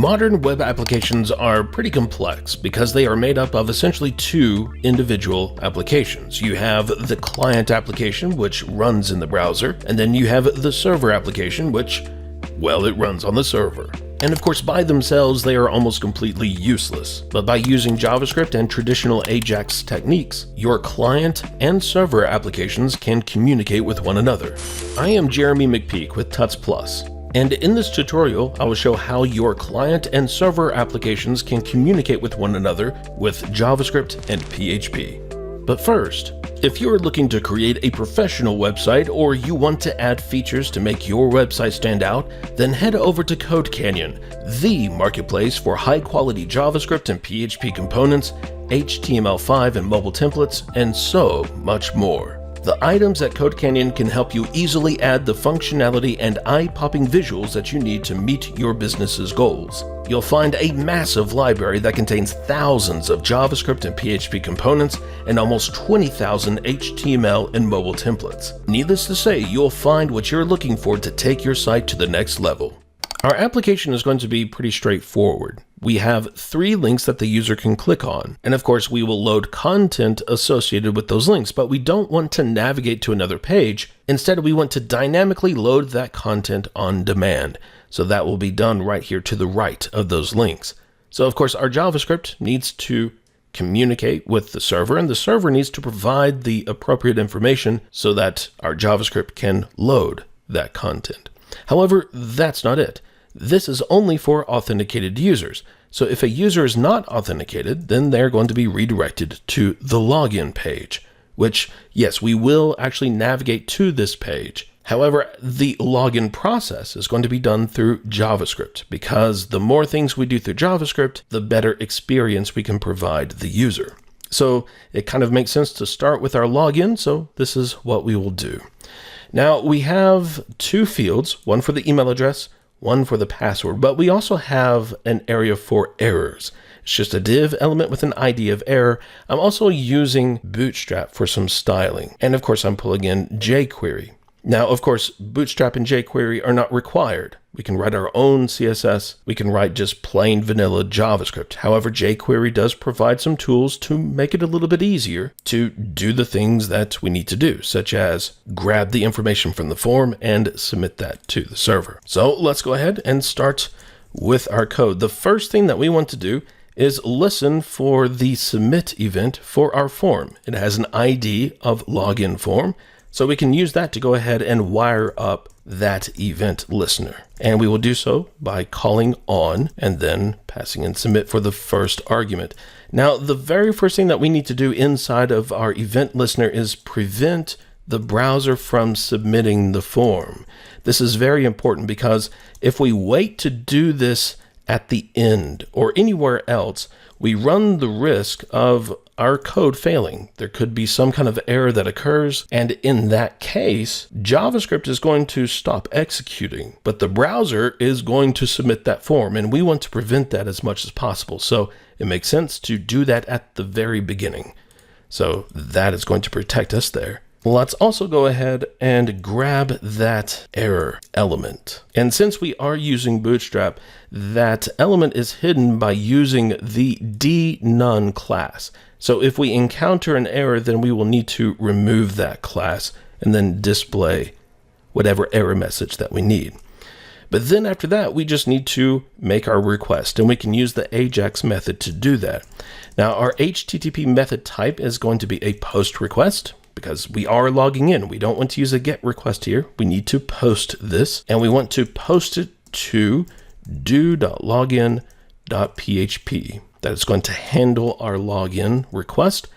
Modern web applications are pretty complex because they are made up of essentially two individual applications. You have the client application, which runs in the browser, and then you have the server application, which, well, it runs on the server. And of course, by themselves, they are almost completely useless. But by using JavaScript and traditional AJAX techniques, your client and server applications can communicate with one another. I am Jeremy McPeak with Tuts Plus. And in this tutorial, I will show how your client and server applications can communicate with one another with JavaScript and PHP. But first, if you are looking to create a professional website or you want to add features to make your website stand out, then head over to CodeCanyon, the marketplace for high-quality JavaScript and PHP components, HTML5 and mobile templates, and so much more. The items at CodeCanyon can help you easily add the functionality and eye-popping visuals that you need to meet your business's goals. You'll find a massive library that contains thousands of JavaScript and PHP components and almost 20,000 HTML and mobile templates. Needless to say, you'll find what you're looking for to take your site to the next level. Our application is going to be pretty straightforward. We have 3 links that the user can click on, and of course we will load content associated with those links, but we don't want to navigate to another page. Instead, we want to dynamically load that content on demand. So that will be done right here to the right of those links. So of course our JavaScript needs to communicate with the server, and the server needs to provide the appropriate information so that our JavaScript can load that content. However, that's not it. This is only for authenticated users. So if a user is not authenticated, then they're going to be redirected to the login page, which, yes, we will actually navigate to this page. However, the login process is going to be done through JavaScript, because the more things we do through JavaScript, the better experience we can provide the user. So it kind of makes sense to start with our login, so this is what we will do. Now we have 2 fields, one for the email address, one for the password, but we also have an area for errors. It's just a div element with an ID of error. I'm also using Bootstrap for some styling. And of course, I'm pulling in jQuery. Now, of course, Bootstrap and jQuery are not required. We can write our own CSS. We can write just plain vanilla JavaScript. However, jQuery does provide some tools to make it a little bit easier to do the things that we need to do, such as grab the information from the form and submit that to the server. So let's go ahead and start with our code. The first thing that we want to do is listen for the submit event for our form. It has an ID of login form. So we can use that to go ahead and wire up that event listener. And we will do so by calling on and then passing in submit for the first argument. Now, the very first thing that we need to do inside of our event listener is prevent the browser from submitting the form. This is very important because if we wait to do this at the end or anywhere else, we run the risk of our code failing. There could be some kind of error that occurs, and in that case, JavaScript is going to stop executing, but the browser is going to submit that form, and we want to prevent that as much as possible. So it makes sense to do that at the very beginning. So that is going to protect us there. Let's also go ahead and grab that error element. And since we are using Bootstrap, that element is hidden by using the dNone class. So if we encounter an error, then we will need to remove that class and then display whatever error message that we need. But then after that, we just need to make our request, and we can use the AJAX method to do that. Now our HTTP method type is going to be a post request, because we are logging in. We don't want to use a GET request here. We need to post this, and we want to post it to do.login.php. That is going to handle our login request.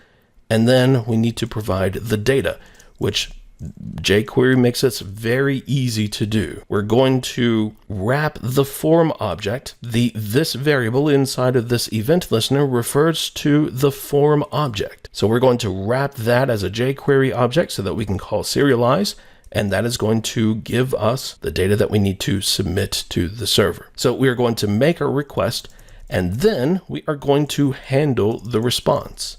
And then we need to provide the data, which jQuery makes it very easy to do. We're going to wrap the form object. This variable inside of this event listener refers to the form object. So we're going to wrap that as a jQuery object so that we can call serialize, and that is going to give us the data that we need to submit to the server. So we are going to make our request, and then we are going to handle the response.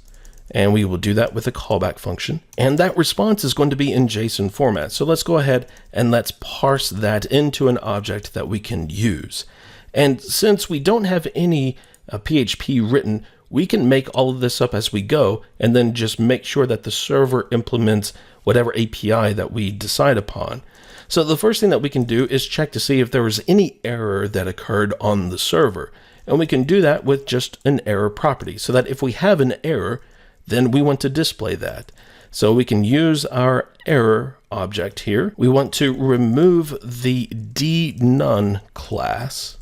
And we will do that with a callback function. And that response is going to be in JSON format. So let's go ahead and let's parse that into an object that we can use. And since we don't have any PHP written, we can make all of this up as we go and then just make sure that the server implements whatever API that we decide upon. So the first thing that we can do is check to see if there was any error that occurred on the server. And we can do that with just an error property, so that if we have an error, then we want to display that. So we can use our error object here. We want to remove the dNone class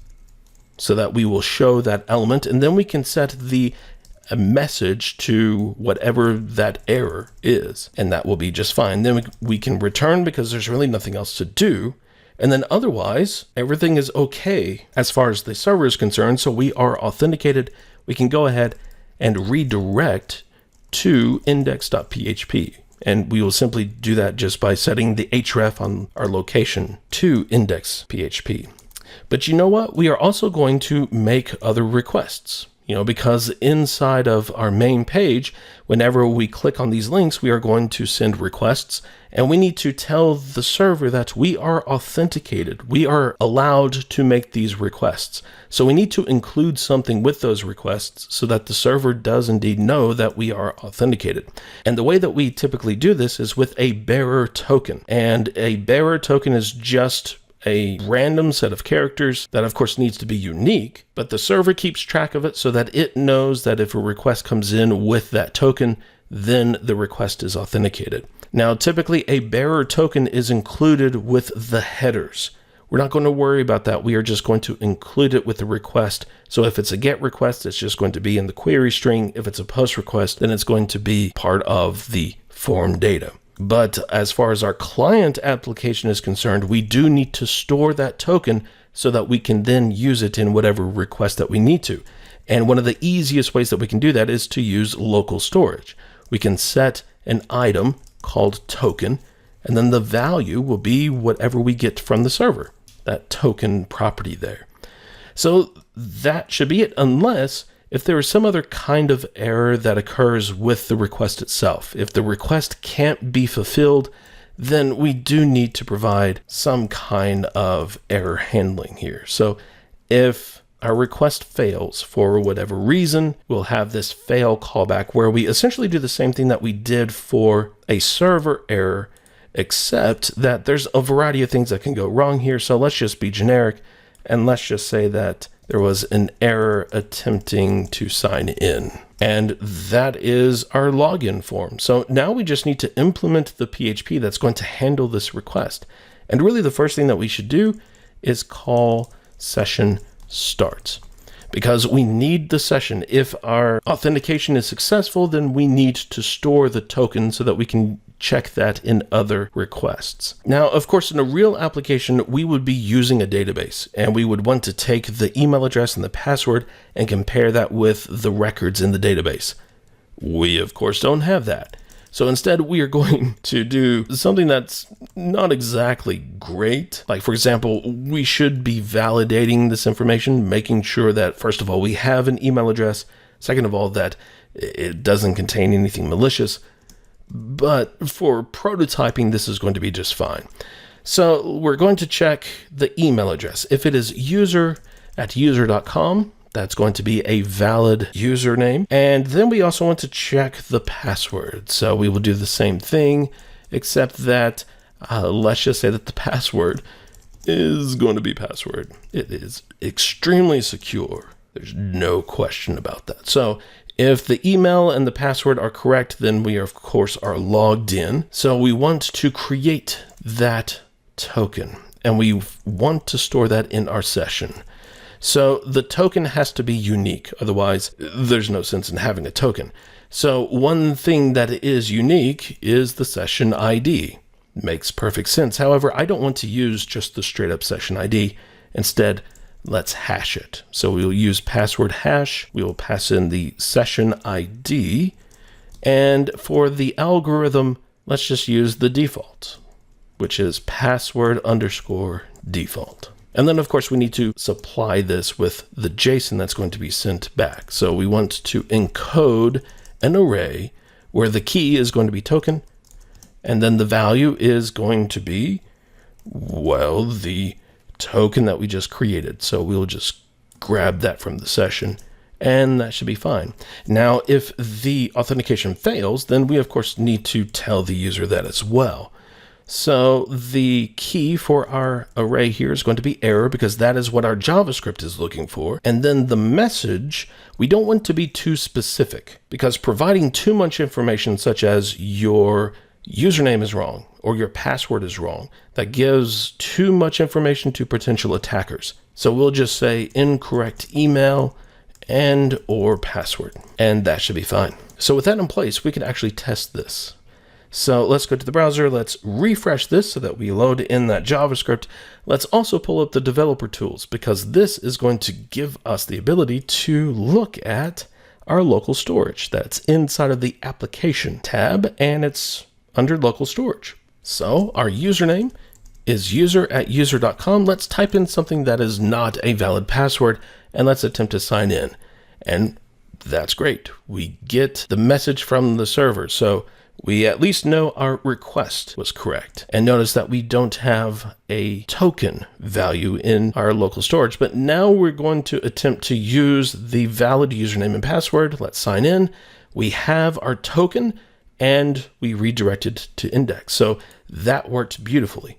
so that we will show that element, and then we can set the message to whatever that error is, and that will be just fine. Then we can return because there's really nothing else to do. And then otherwise, everything is okay as far as the server is concerned. So we are authenticated. We can go ahead and redirect to index.php. And we will simply do that just by setting the href on our location to index.php. But you know what? We are also going to make other requests. Because inside of our main page, whenever we click on these links, we are going to send requests, and we need to tell the server that we are authenticated. We are allowed to make these requests. So we need to include something with those requests so that the server does indeed know that we are authenticated. And the way that we typically do this is with a bearer token. And a bearer token is just a random set of characters that of course needs to be unique, but the server keeps track of it so that it knows that if a request comes in with that token, then the request is authenticated. Now, typically a bearer token is included with the headers. We're not going to worry about that. We are just going to include it with the request. So if it's a GET request, it's just going to be in the query string. If it's a POST request, then it's going to be part of the form data. But as far as our client application is concerned, we do need to store that token so that we can then use it in whatever request that we need to. And one of the easiest ways that we can do that is to use local storage. We can set an item called token, and then the value will be whatever we get from the server, that token property there. So that should be it, unless if there is some other kind of error that occurs with the request itself. If the request can't be fulfilled, then we do need to provide some kind of error handling here. So if our request fails for whatever reason, we'll have this fail callback where we essentially do the same thing that we did for a server error, except that there's a variety of things that can go wrong here. So let's just be generic, and let's just say that there was an error attempting to sign in. And that is our login form. So now we just need to implement the PHP that's going to handle this request. And really the first thing that we should do is call session starts, because we need the session. If our authentication is successful, then we need to store the token so that we can check that in other requests. Now, of course, in a real application, we would be using a database, and we would want to take the email address and the password and compare that with the records in the database. We, of course, don't have that. So instead, we are going to do something that's not exactly great. Like, for example, we should be validating this information, making sure that, first of all, we have an email address. Second of all, that it doesn't contain anything malicious. But for prototyping, this is going to be just fine. So we're going to check the email address. If it is user@user.com, that's going to be a valid username. And then we also want to check the password. So we will do the same thing, except that let's just say that the password is going to be password. It is extremely secure. There's no question about that. So if the email and the password are correct, then we of course are logged in. So we want to create that token, and we want to store that in our session. So the token has to be unique. Otherwise, there's no sense in having a token. So one thing that is unique is the session ID. Makes perfect sense. However, I don't want to use just the straight up session ID. Instead, let's hash it. So we'll use password hash. We will pass in the session ID. And for the algorithm, let's just use the default, which is password_default. And then of course we need to supply this with the JSON that's going to be sent back. So we want to encode an array where the key is going to be token, and then the value is going to be, well, the token that we just created. So we'll just grab that from the session, and that should be fine. Now, if the authentication fails, then we of course need to tell the user that as well. So the key for our array here is going to be error, because that is what our JavaScript is looking for. And then the message, we don't want to be too specific, because providing too much information, such as your username is wrong or your password is wrong, that gives too much information to potential attackers. So we'll just say incorrect email and or password, and that should be fine. So with that in place, we can actually test this. So let's go to the browser, let's refresh this so that we load in that JavaScript. Let's also pull up the developer tools, because this is going to give us the ability to look at our local storage that's inside of the application tab, and it's under local storage. So our username is user@user.com. Let's type in something that is not a valid password, and let's attempt to sign in. And that's great. We get the message from the server. So we at least know our request was correct. And notice that we don't have a token value in our local storage, but now we're going to attempt to use the valid username and password. Let's sign in. We have our token, and we redirected to index. So that worked beautifully.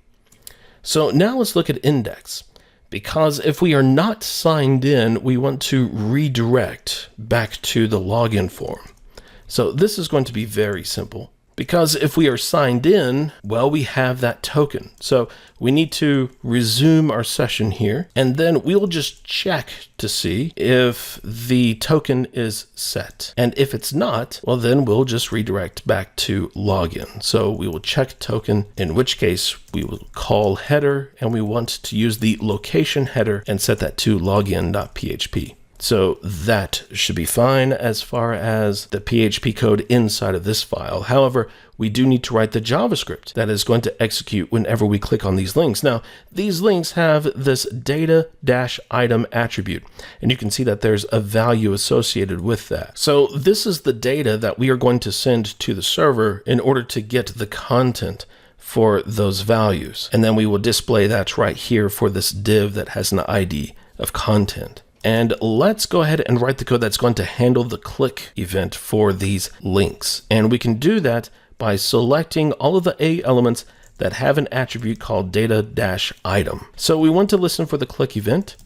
So now let's look at index, because if we are not signed in, we want to redirect back to the login form. So this is going to be very simple, because if we are signed in, well, we have that token. So we need to resume our session here, and then we'll just check to see if the token is set. And if it's not, well, then we'll just redirect back to login. So we will check token, in which case we will call header, and we want to use the location header and set that to login.php. So that should be fine as far as the PHP code inside of this file. However, we do need to write the JavaScript that is going to execute whenever we click on these links. Now, these links have this data-item attribute, and you can see that there's a value associated with that. So this is the data that we are going to send to the server in order to get the content for those values. And then we will display that right here for this div that has an ID of content. And let's go ahead and write the code that's going to handle the click event for these links. And we can do that by selecting all of the A elements that have an attribute called data-item. So we want to listen for the click event.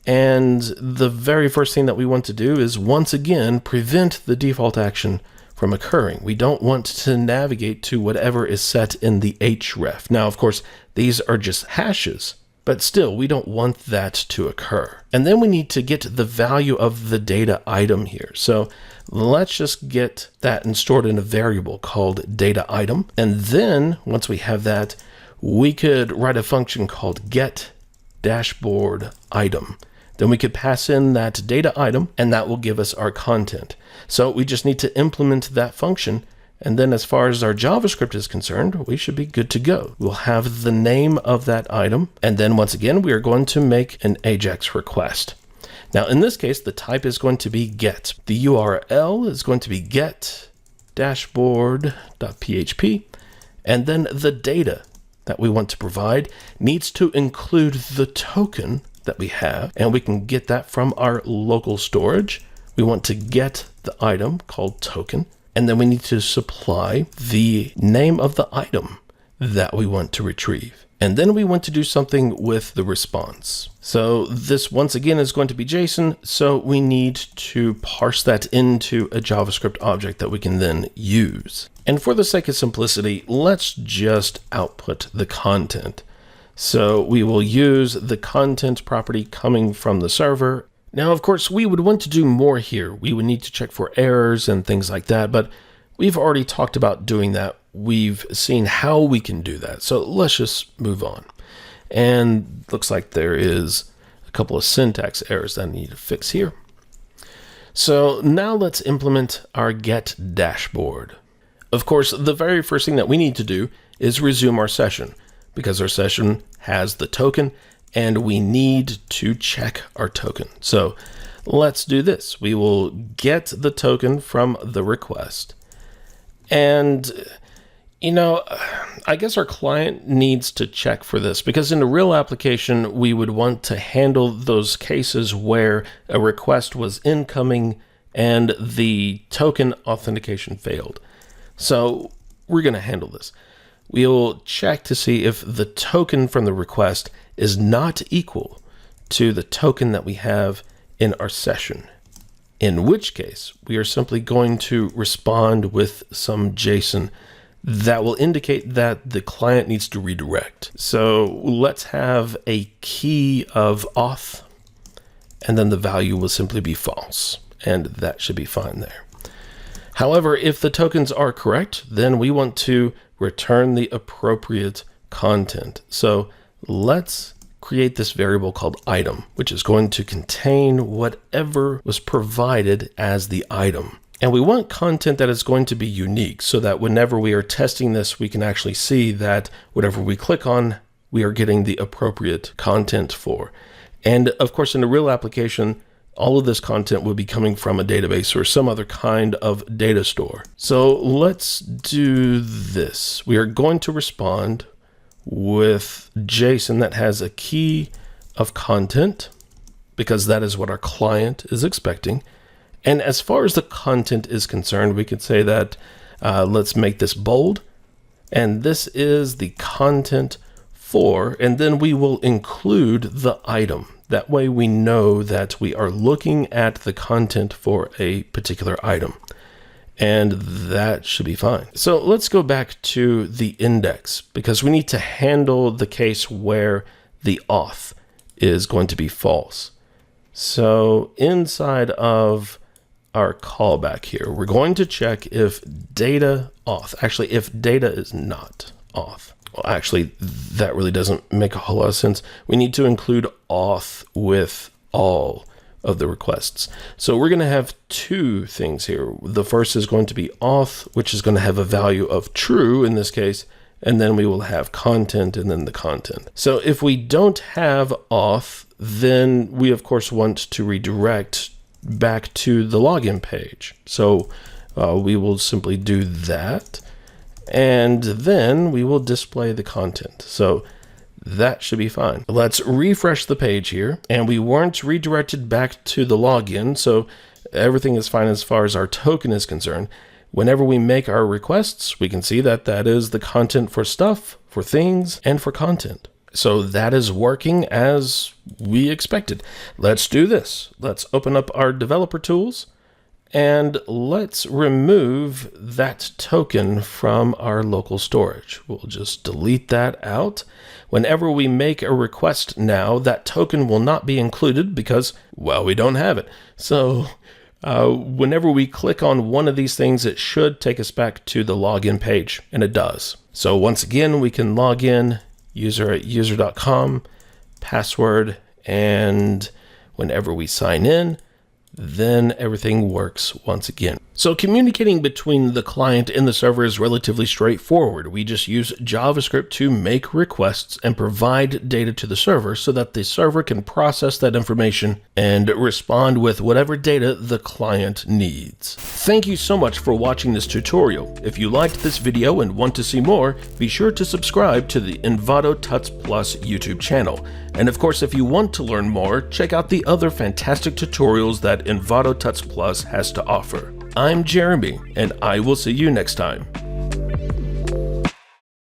And the very first thing that we want to do is, once again, prevent the default action from occurring. We don't want to navigate to whatever is set in the href. Now, of course, these are just hashes, but still, we don't want that to occur. And then we need to get the value of the data item here. So let's just get that and store it in a variable called data item. And then once we have that, we could write a function called get dashboard item. Then we could pass in that data item, and that will give us our content. So we just need to implement that function. And then as far as our JavaScript is concerned, we should be good to go. We'll have the name of that item. And then once again, we are going to make an AJAX request. Now, in this case, the type is going to be get. The URL is going to be get dashboard.php. And then the data that we want to provide needs to include the token that we have. And we can get that from our local storage. We want to get the item called token. And then we need to supply the name of the item that we want to retrieve. And then we want to do something with the response. So this once again is going to be JSON. So we need to parse that into a JavaScript object that we can then use. And for the sake of simplicity, let's just output the content. So we will use the content property coming from the server. Now, of course, we would want to do more here. We would need to check for errors and things like that, but we've already talked about doing that. We've seen how we can do that. So let's just move on. And looks like there is a couple of syntax errors that I need to fix here. So now let's implement our get dashboard. Of course, the very first thing that we need to do is resume our session, because our session has the token and we need to check our token. So let's do this. We will get the token from the request. And, you know, I guess our client needs to check for this, because in a real application, we would want to handle those cases where a request was incoming and the token authentication failed. So we're going to handle this. We'll check to see if the token from the request is not equal to the token that we have in our session, in which case we are simply going to respond with some JSON that will indicate that the client needs to redirect. So let's have a key of auth, and then the value will simply be false, and that should be fine there. However, if the tokens are correct, then we want to return the appropriate content. So let's create this variable called item, which is going to contain whatever was provided as the item. And we want content that is going to be unique, so that whenever we are testing this, we can actually see that whatever we click on, we are getting the appropriate content for. And of course, in a real application, all of this content will be coming from a database or some other kind of data store. So let's do this. We are going to respond with JSON that has a key of content, because that is what our client is expecting. And as far as the content is concerned, we could say that let's make this bold, and this is the content for, and then we will include the item. That way we know that we are looking at the content for a particular item, and that should be fine. So let's go back to the index, because we need to handle the case where the auth is going to be false. So inside of our callback here, we're going to check if data auth, actually if data is not auth. Well, actually, that really doesn't make a whole lot of sense. We need to include auth with all of the requests. So we're going to have two things here. The first is going to be auth, which is going to have a value of true in this case, and then we will have content and then the content. So if we don't have auth, then we of course want to redirect back to the login page. So we will simply do that, and then we will display the content. So that should be fine. Let's refresh the page here, and we weren't redirected back to the login, so everything is fine as far as our token is concerned. Whenever we make our requests, we can see that that is the content for stuff, for things, and for content. So that is working as we expected. Let's do this. Let's open up our developer tools, and let's remove that token from our local storage. We'll just delete that out. Whenever we make a request now, that token will not be included because, well, we don't have it. So whenever we click on one of these things, it should take us back to the login page, and it does. So once again, we can log in, user@user.com, password, and whenever we sign in, then everything works once again. So communicating between the client and the server is relatively straightforward. We just use JavaScript to make requests and provide data to the server so that the server can process that information and respond with whatever data the client needs. Thank you so much for watching this tutorial. If you liked this video and want to see more, be sure to subscribe to the Envato Tuts Plus YouTube channel. And of course, if you want to learn more, check out the other fantastic tutorials that Envato Tuts Plus has to offer. I'm Jeremy, and I will see you next time.